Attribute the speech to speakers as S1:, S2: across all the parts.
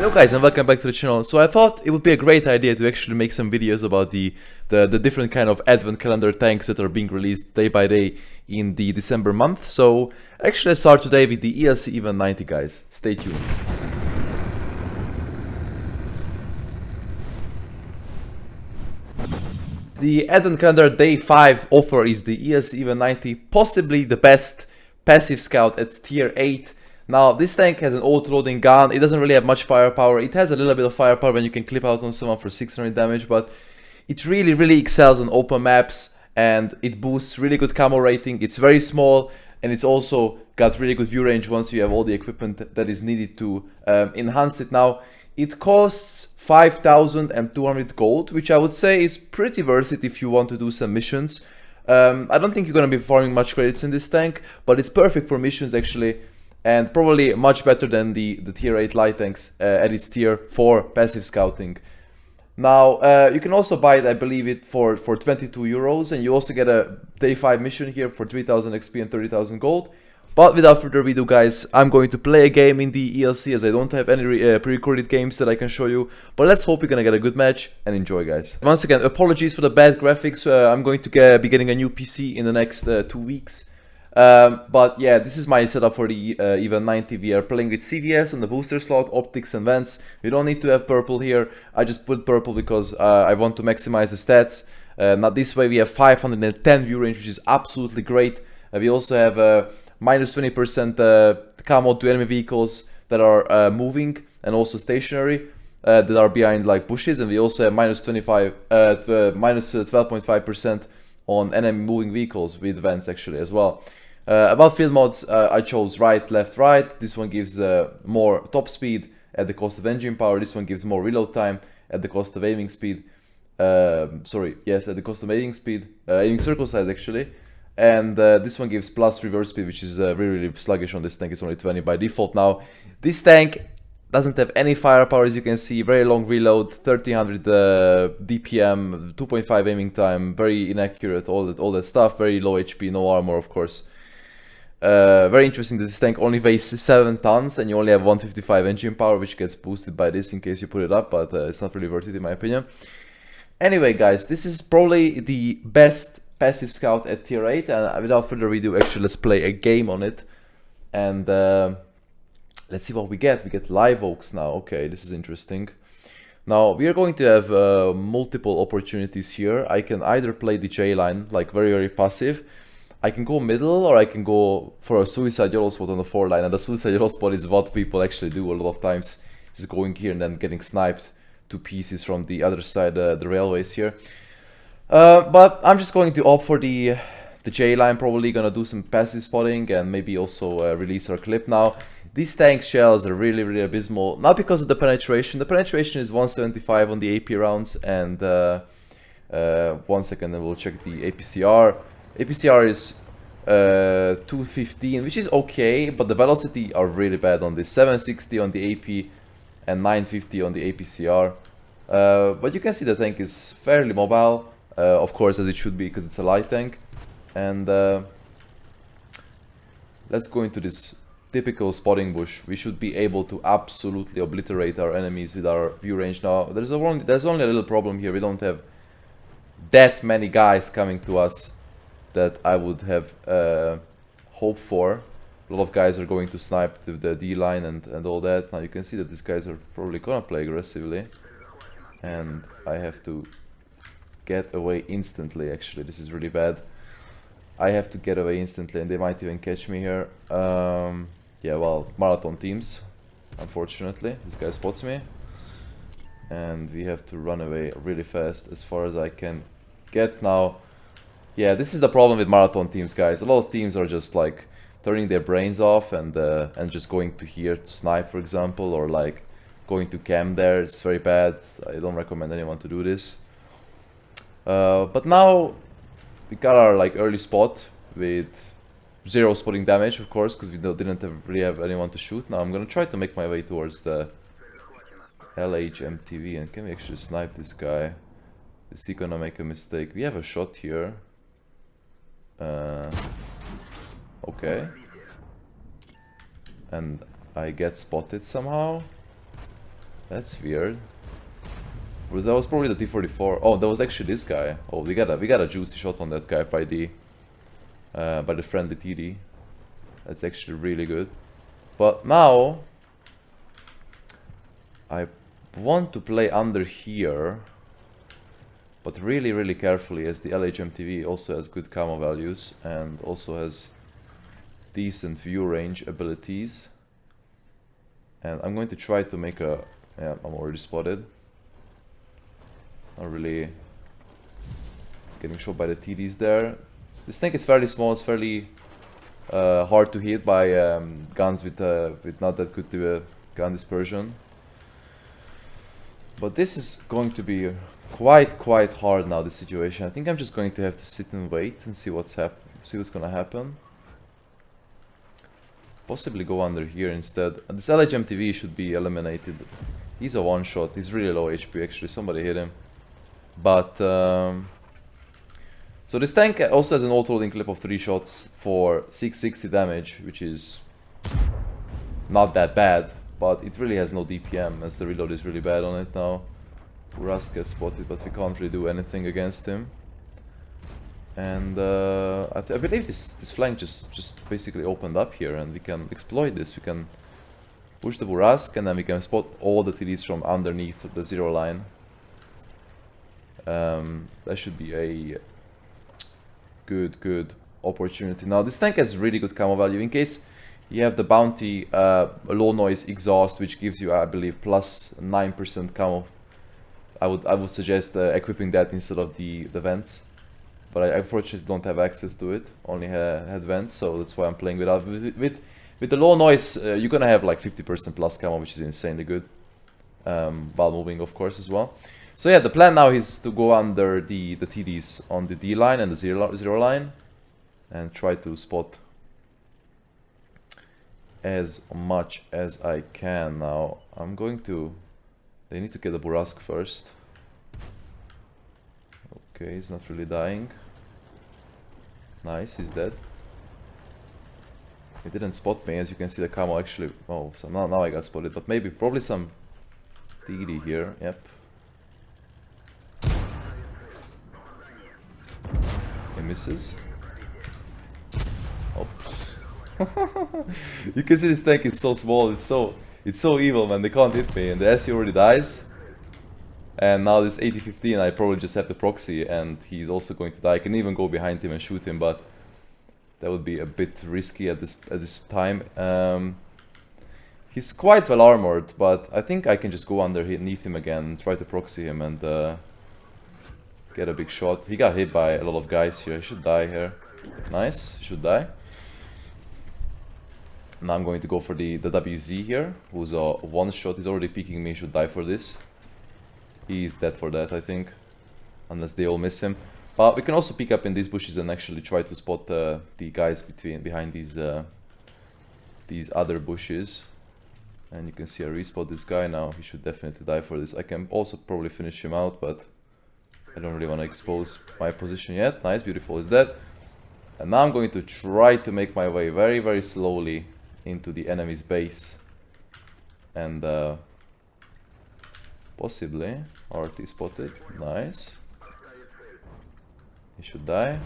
S1: Hello guys and welcome back to the channel. So I thought it would be a great idea to actually make some videos about the different kind of advent calendar tanks that are being released day by day in the December month. So actually let's start today with the ELC EVEN 90 guys. Stay tuned. The advent calendar day 5 offer is the ELC EVEN 90, possibly the best passive scout at tier 8. Now, this tank has an auto-loading gun. It doesn't really have much firepower. It has a little bit of firepower when you can clip out on someone for 600 damage, but it really excels on open maps, and it boosts really good camo rating. It's very small, and it's also got really good view range once you have all the equipment that is needed to enhance it. Now, it costs 5,200 gold, which I would say is pretty worth it if you want to do some missions. I don't think you're going to be farming much credits in this tank, but it's perfect for missions actually. And probably much better than the tier 8 light tanks at its tier 4 passive scouting. Now, you can also buy it, I believe it, for 22 euros, and you also get a day 5 mission here for 3000 XP and 30,000 gold. But without further ado guys, I'm going to play a game in the ELC as I don't have any pre-recorded games that I can show you. But let's hope we're gonna get a good match and enjoy guys. Once again, apologies for the bad graphics. I'm going to be getting a new PC in the next 2 weeks. But yeah, this is my setup for the EVEN 90. We are playing with CVS on the booster slot, optics and vents. We don't need to have purple here. I just put purple because I want to maximize the stats. Now this way we have 510 view range, which is absolutely great. We also have minus 20% camo to enemy vehicles that are moving and also stationary that are behind like bushes, and we also have minus 12.5% on enemy moving vehicles with vents actually as well. About field mods, I chose right, left, right. This one gives more top speed at the cost of engine power. This one gives more reload time at the cost of aiming speed. Sorry, yes, at the cost of aiming speed, aiming circle size actually. And this one gives plus reverse speed, which is really sluggish on this tank. It's only 20 by default. Now, this tank doesn't have any firepower, as you can see. Very long reload, 1300 DPM, 2.5 aiming time, very inaccurate, all that stuff. Very low HP, no armor, of course. Very interesting that this tank only weighs 7 tons, and you only have 155 engine power, which gets boosted by this in case you put it up, but it's not really worth it in my opinion. Anyway, guys, this is probably the best passive scout at tier 8, and without further ado, actually let's play a game on it, and let's see what we get. We get live oaks now. Okay, this is interesting. Now we are going to have multiple opportunities here. I can either play the J line, like very passive. I can go middle, or I can go for a suicide YOLO spot on the 4 line, and the suicide YOLO spot is what people actually do a lot of times, just going here and then getting sniped to pieces from the other side, the railways here. But I'm just going to opt for the J line, probably gonna do some passive spotting and maybe also release our clip. Now, these tank shells are really abysmal, not because of the penetration. The penetration is 175 on the AP rounds, and 1 second and we'll check the APCR. APCR is 215, which is okay, but the velocity are really bad on this. 760 on the AP and 950 on the APCR. But you can see the tank is fairly mobile, of course, as it should be because it's a light tank. And let's go into this typical spotting bush. We should be able to absolutely obliterate our enemies with our view range. Now, there's only a little problem here. We don't have that many guys coming to us that I would have hoped for. A lot of guys are going to snipe the D line and all that. Now you can see that these guys are probably gonna play aggressively, and I have to get away instantly. Actually, this is really bad. I have to get away instantly, and they might even catch me here. Yeah, well, marathon teams, unfortunately. This guy spots me, and we have to run away really fast as far as I can get now. Yeah, this is the problem with marathon teams, guys. A lot of teams are just like turning their brains off and just going to here to snipe, for example, or like going to camp there. It's very bad. I don't recommend anyone to do this. But now we got our like early spot with 0 spotting damage, of course, because we didn't really have anyone to shoot. Now I'm gonna try to make my way towards the LHMTV, and can we actually snipe this guy? Is he gonna make a mistake? We have a shot here. Okay. And I get spotted somehow. That's weird. That was probably the T-44. Oh, that was actually this guy. Oh, we got a juicy shot on that guy by the friendly TD. That's actually really good. But now I want to play under here, but really, really carefully, as the LHMTV also has good camo values and also has decent view range abilities. And I'm going to try to make a... yeah, I'm already spotted. Not really getting shot by the TDs there. This tank is fairly small, it's fairly hard to hit by guns with not that good gun dispersion. But this is going to be quite hard now, this situation. I think I'm just going to have to sit and wait and see what's gonna happen. Possibly go under here instead. This LHMTV should be eliminated. He's a one-shot. He's really low HP actually. Somebody hit him. But so this tank also has an auto-loading clip of 3 shots for 660 damage, which is not that bad. But it really has no DPM, as the reload is really bad on it now. Russ gets spotted, but we can't really do anything against him. And I believe this flank just basically opened up here, and we can exploit this. We can push the Burask, and then we can spot all the TDs from underneath the 0 line. That should be a good opportunity. Now this tank has really good camo value. In case you have the bounty low noise exhaust, which gives you, I believe, plus 9% camo, I would suggest equipping that instead of the vents. But I unfortunately don't have access to it, only had vents, so that's why I'm playing without. With the low noise, you're gonna have like 50% plus camo, which is insanely good. While moving, of course, as well. So yeah, the plan now is to go under the TDs on the D line and the 0 line, and try to spot as much as I can. Now I'm going to... they need to get the Burask first. Okay, he's not really dying. Nice, he's dead. He didn't spot me, as you can see the camo actually... oh, so now I got spotted, but maybe, probably some TD here, yep. He misses. Oops. You can see this tank is so small, it's so evil, man, they can't hit me, and the SE already dies. And now this 80-15, I probably just have the proxy, and he's also going to die. I can even go behind him and shoot him, but that would be a bit risky at this time. He's quite well armored, but I think I can just go underneath him again and try to proxy him and get a big shot. He got hit by a lot of guys here. He should die here. Nice, he should die. Now I'm going to go for the WZ here, who's a one shot. He's already peeking me. He should die for this. He's dead for that, I think, unless they all miss him. But we can also pick up in these bushes and actually try to spot the guys behind these other bushes. And you can see I respot this guy now. He should definitely die for this. I can also probably finish him out, but I don't really want to expose my position yet. Nice, beautiful, is dead. And now I'm going to try to make my way very, very slowly into the enemy's base. And possibly RT spotted. Nice. He should die.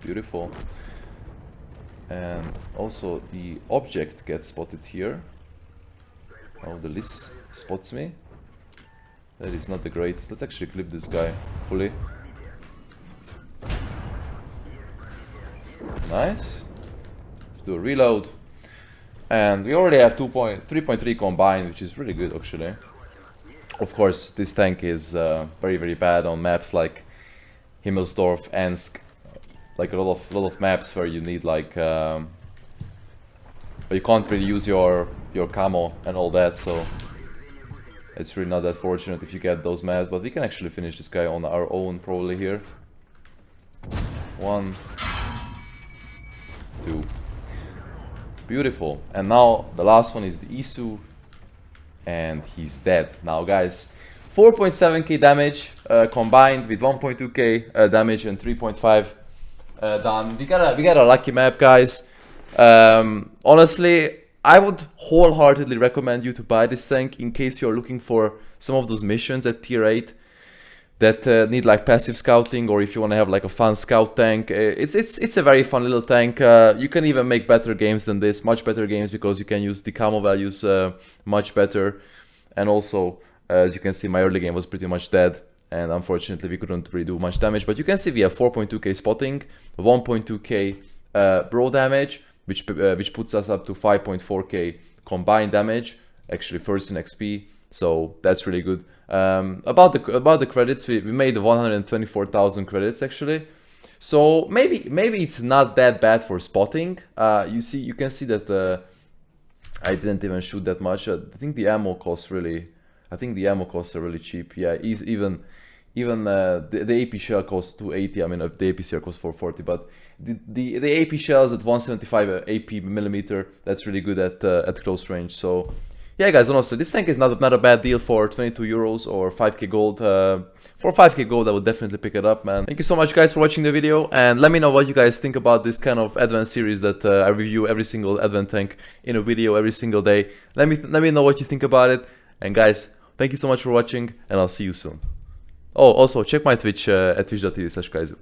S1: Beautiful. And also the object gets spotted here. Oh, the Liz spots me. That is not the greatest. Let's actually clip this guy fully. Nice. Let's do a reload. And we already have 3.3 combined, which is really good actually. Of course, this tank is very, very bad on maps like Himmelsdorf, Ensk, like a lot of maps where you need like, but you can't really use your camo and all that, so it's really not that fortunate if you get those maps. But we can actually finish this guy on our own probably here. 1, 2. Beautiful. And now the last one is the Isu. And he's dead. Now guys, 4.7k damage combined with 1.2k damage and 3.5 done. We got a lucky map, guys. Honestly, I would wholeheartedly recommend you to buy this tank in case you're looking for some of those missions at tier 8 that need like passive scouting, or if you want to have like a fun scout tank. It's a very fun little tank. You can even make better games than this, much better games, because you can use the camo values much better. And also, as you can see, my early game was pretty much dead, and unfortunately we couldn't really do much damage. But you can see we have 4.2k spotting, 1.2k bro damage, which puts us up to 5.4k combined damage, actually first in XP, so that's really good. About the credits, we made 124,000 credits actually, so maybe it's not that bad for spotting. You can see that I didn't even shoot that much. I think the ammo costs are really cheap. Yeah, even the AP shell costs 280. I mean, the AP shell costs 440, but the AP shells at 175 AP millimeter, that's really good at close range. So yeah, guys, honestly, this tank is not a bad deal for 22 euros or 5k gold. For 5k gold, I would definitely pick it up, man. Thank you so much, guys, for watching the video, and let me know what you guys think about this kind of advent series that I review every single advent tank in a video every single day. Let me know what you think about it, and guys, thank you so much for watching, and I'll see you soon. Oh, also check my Twitch at twitch.tv/kajzoo.